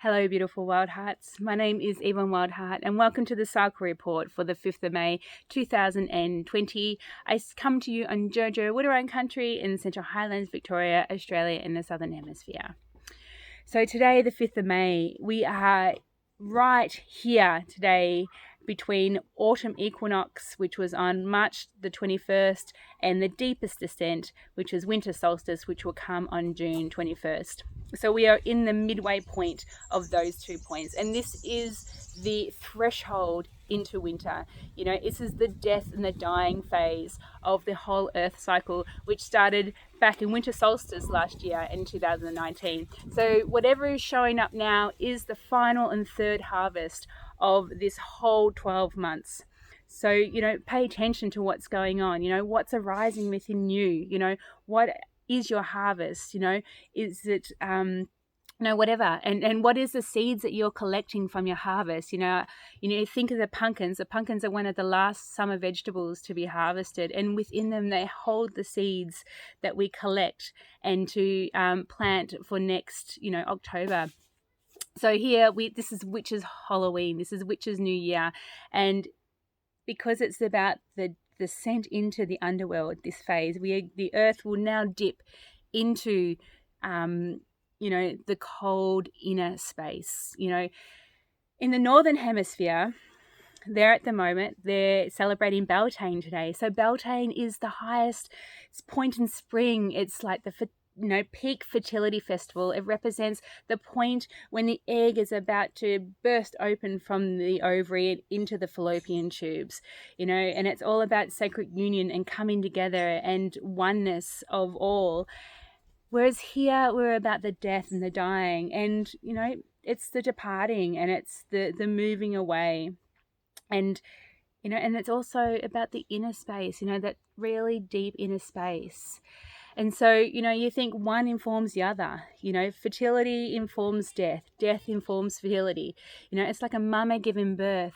Hello, beautiful Wild Hearts. My name is Yvonne Wildheart, and welcome to the Cycle Report for the 5th of May 2020. I come to you on Jojo Wurrung country in the Central Highlands, Victoria, Australia, in the Southern Hemisphere. So today, the 5th of May, we are right here today between autumn equinox, which was on March the 21st, and the deepest descent, which is winter solstice, which will come on June 21st. So we are in the midway point of those 2 points, and this is the threshold into winter. This is the death and the dying phase of the whole Earth cycle, which started back in winter solstice last year in 2019. So whatever is showing up now is the final and third harvest of this whole 12 months. So, pay attention to what's going on, what's arising within you, what is your harvest, is it, whatever, and what is the seeds that you're collecting from your harvest? Think of the pumpkins. The pumpkins are one of the last summer vegetables to be harvested, and within them they hold the seeds that we collect and to plant for next, October. So here this is Witches Halloween, this is Witches New Year, and because it's about the descent into the underworld, this phase, the earth will now dip into the cold inner space. In the Northern Hemisphere, at the moment, they're celebrating Beltane today. So Beltane is the highest point in spring. It's like the peak fertility festival. It represents the point when the egg is about to burst open from the ovary and into the fallopian tubes, and it's all about sacred union and coming together and oneness of all. Whereas here we're about the death and the dying, and it's the departing, and it's the moving away, and and it's also about the inner space, that really deep inner space. And so, you think one informs the other. Fertility informs death. Death informs fertility. It's like a mama giving birth.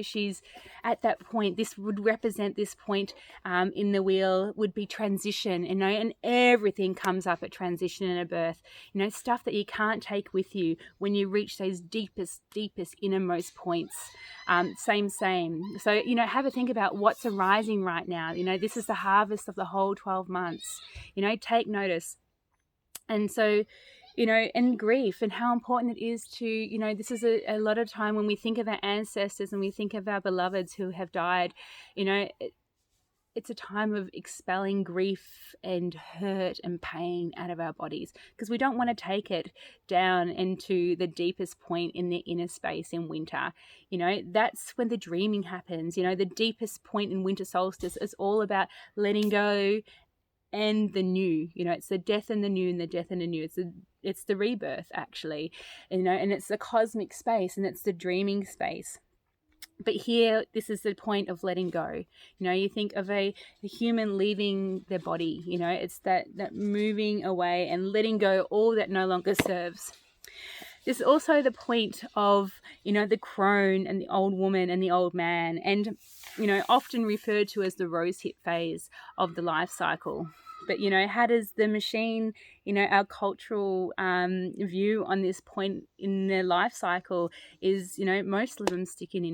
She's at that point. This would represent this point in the wheel would be transition, and everything comes up at transition and a birth. Stuff that you can't take with you when you reach those deepest, innermost points. Same. So, have a think about what's arising right now. This is the harvest of the whole 12 months. Take notice. And so, and grief, and how important it is to, this is a lot of time when we think of our ancestors and we think of our beloveds who have died, it's a time of expelling grief and hurt and pain out of our bodies, because we don't want to take it down into the deepest point in the inner space in winter. That's when the dreaming happens. The deepest point in winter solstice is all about letting go and the new. It's the death and the new, and the death and the new. It's the rebirth, actually, and it's the cosmic space, and it's the dreaming space. But here, this is the point of letting go. You think of a human leaving their body. It's that moving away and letting go all that no longer serves. This is also the point of, the crone and the old woman and the old man, and, often referred to as the rosehip phase of the life cycle. But, how does the machine, our cultural view on this point in their life cycle is, most of them sticking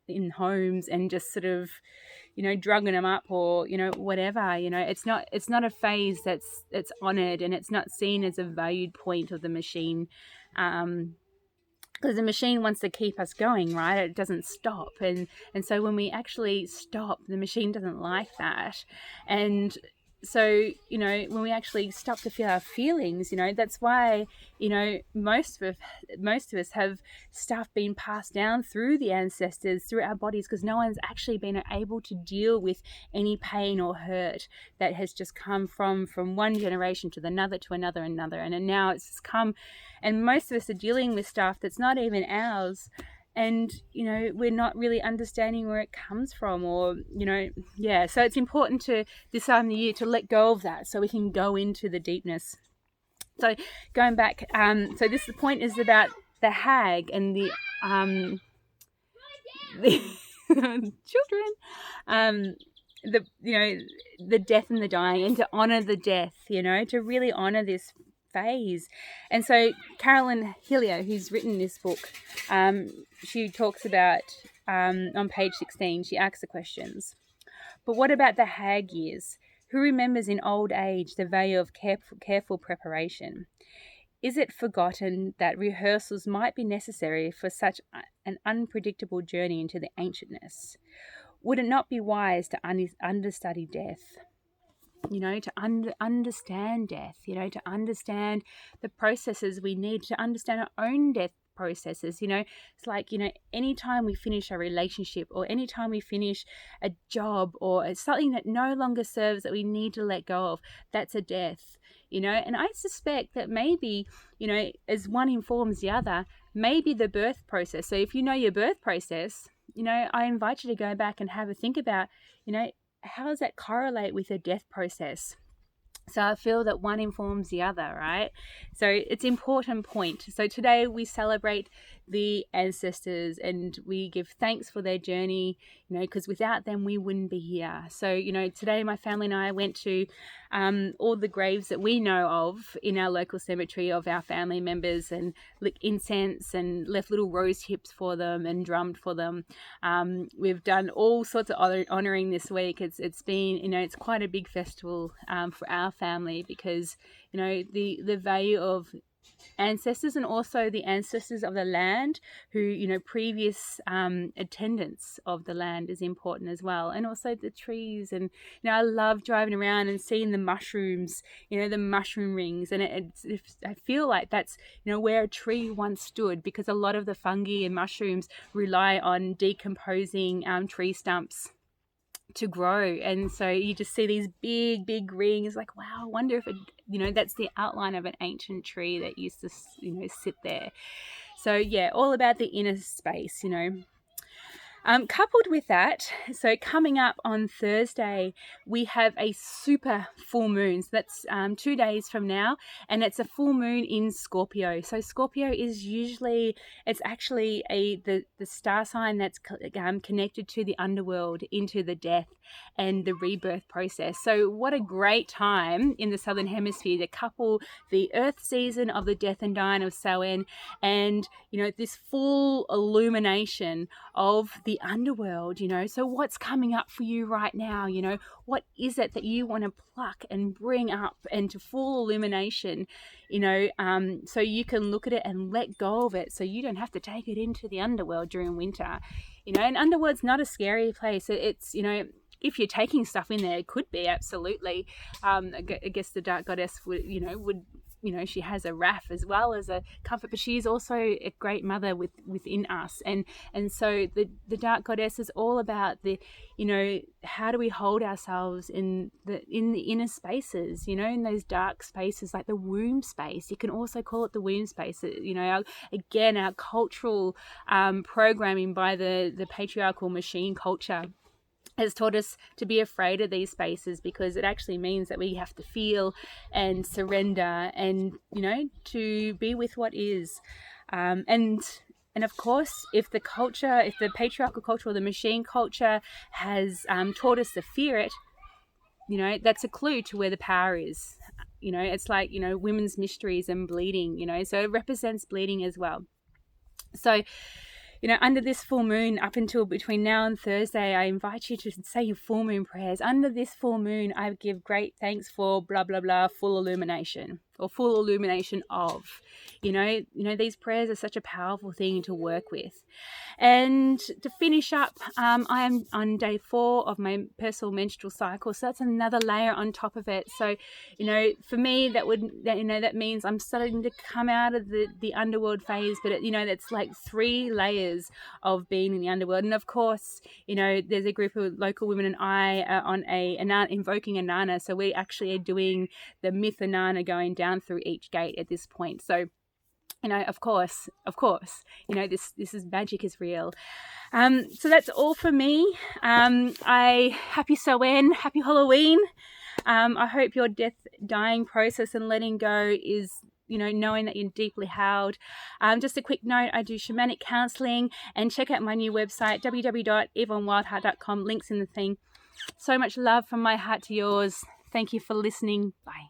in homes and just sort of, drugging them up, or, whatever. It's not a phase that's honoured, and it's not seen as a valued point of the machine. Because the machine wants to keep us going, right? It doesn't stop. And so when we actually stop, the machine doesn't like that. And so, when we actually stop to feel our feelings, that's why, most of us have stuff being passed down through the ancestors, through our bodies, because no one's actually been able to deal with any pain or hurt that has just come from one generation to another, and now it's just come, and most of us are dealing with stuff that's not even ours. And, we're not really understanding where it comes from, or, so it's important to this time of the year to let go of that so we can go into the deepness. So going back, so this point is about the hag and the children, the death and the dying, and to honor the death, to really honor this phase. And so Caroline Hillyer, who's written this book, she talks about, on page 16, she asks the questions. But what about the hag years? Who remembers in old age the value of careful preparation? Is it forgotten that rehearsals might be necessary for such an unpredictable journey into the ancientness? Would it not be wise to understudy death? To understand death, to understand the processes we need to understand our own death processes. It's like, anytime we finish a relationship or anytime we finish a job or it's something that no longer serves that we need to let go of, that's a death, and I suspect that maybe, as one informs the other, maybe the birth process. So if you know your birth process, I invite you to go back and have a think about, how does that correlate with a death process? So I feel that one informs the other, right? So it's an important point. So today we celebrate the ancestors and we give thanks for their journey, because without them we wouldn't be here. So, today my family and I went to all the graves that we know of in our local cemetery of our family members and lit incense and left little rose hips for them and drummed for them. We've done all sorts of honouring this week. It's been, it's quite a big festival for our family because, the value of ancestors and also the ancestors of the land who, previous attendants of the land is important as well. And also the trees. And, I love driving around and seeing the mushrooms, the mushroom rings. And I feel like that's, where a tree once stood, because a lot of the fungi and mushrooms rely on decomposing tree stumps to grow. And so you just see these big rings, like, wow, I wonder if it, that's the outline of an ancient tree that used to, sit there. So yeah, all about the inner space, Coupled with that, so coming up on Thursday, we have a super full moon. So that's 2 days from now, and it's a full moon in Scorpio. So Scorpio is usually, it's actually the star sign that's connected to the underworld, into the death and the rebirth process. So what a great time in the Southern Hemisphere to couple the Earth season of the death and dying of Samhain and, this full illumination of the underworld. So what's coming up for you right now? What is it that you want to pluck and bring up into full illumination, so you can look at it and let go of it, so you don't have to take it into the underworld during winter. And underworld's not a scary place. It's, if you're taking stuff in there, it could be, absolutely. I guess the dark goddess would, she has a wrath as well as a comfort, but she's also a great mother within us. And so the dark goddess is all about the, how do we hold ourselves in the inner spaces, in those dark spaces, like the womb space. You can also call it the womb space. Our cultural programming by the patriarchal machine culture has taught us to be afraid of these spaces, because it actually means that we have to feel and surrender and, to be with what is. And of course, if the patriarchal culture or the machine culture has taught us to fear it, that's a clue to where the power is. It's like, women's mysteries and bleeding, so it represents bleeding as well. So, under this full moon, up until between now and Thursday, I invite you to say your full moon prayers. Under this full moon, I give great thanks for blah, blah, blah, full illumination, or full illumination of, these prayers are such a powerful thing to work with. And to finish up, I am on day 4 of my personal menstrual cycle. So that's another layer on top of it. So, for me, that means I'm starting to come out of the underworld phase, but that's like 3 layers of being in the underworld. And of course, there's a group of local women and I are on invoking Inanna. So we actually are doing the myth Inanna, going down through each gate at this point. So, of course, this is magic is real. So that's all for me. Happy Samhain, happy Halloween. I hope your dying process and letting go is, knowing that you're deeply held. Just a quick note, I do shamanic counselling, and check out my new website, www.yvonnewildheart.com. Links in the thing. So much love from my heart to yours. Thank you for listening. Bye.